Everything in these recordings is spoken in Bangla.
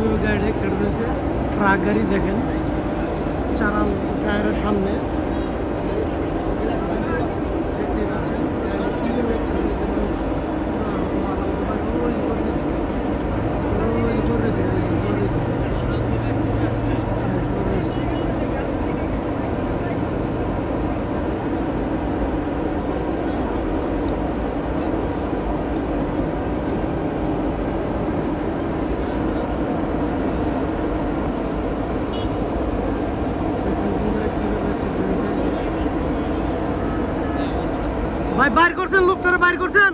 কীভাবে গাড়ি অ্যাক্সিডেন্ট হয়েছে। ট্রাক গাড়ি দেখেন চালান টায়ারের সামনে দেখতে পাচ্ছেন গাড়ি কীভাবে অ্যাক্সিডেন্ট হয়েছে। ভাই বাইর করছেন, লোকটারে বাইর করছেন।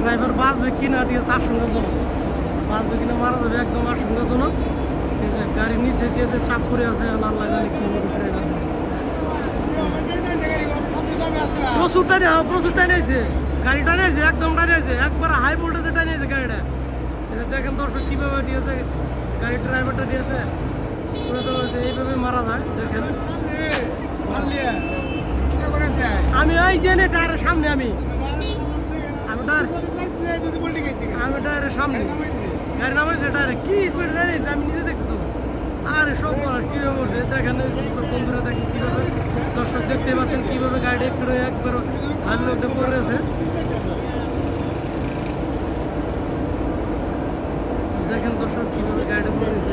ড্রাইভার বাঁচবে কিনা দিয়ে আশঙ্কাজনক, বাঁচবে কিনা মারা যাবে একদম আশঙ্কাজনক। গাড়ির নিচে যে চাপ করে আছে আল্লাহ জানে কি প্রচুর টানিয়েছে গাড়ি, টানিয়েছে একদম টানিয়েছে, একবার হাই ভোল্টেজে টানিয়েছে গাড়িটা। দেখেন দর্শক কীভাবে দিয়েছে গাড়ির ড্রাইভারটা দিয়েছে, এইভাবে মারা যায়। দেখেন আমি ওই জেনে টায়ারের সামনে, আমি টায়ারের সামনে গাড়ি নামাইছে, টায়ারে কি স্পিড টানিয়েছে আমি নিজে দেখছি তো। আরে সব কীভাবে বলছে দেখেন বন্ধুরা, দেখেন কীভাবে দর্শক দেখতে পাচ্ছেন কীভাবে গাড়ি অ্যাক্সিডেন্ট একবার হাতের মধ্যে পড়েছে। দেখেন দর্শক কীভাবে গাড়িটা পড়েছে।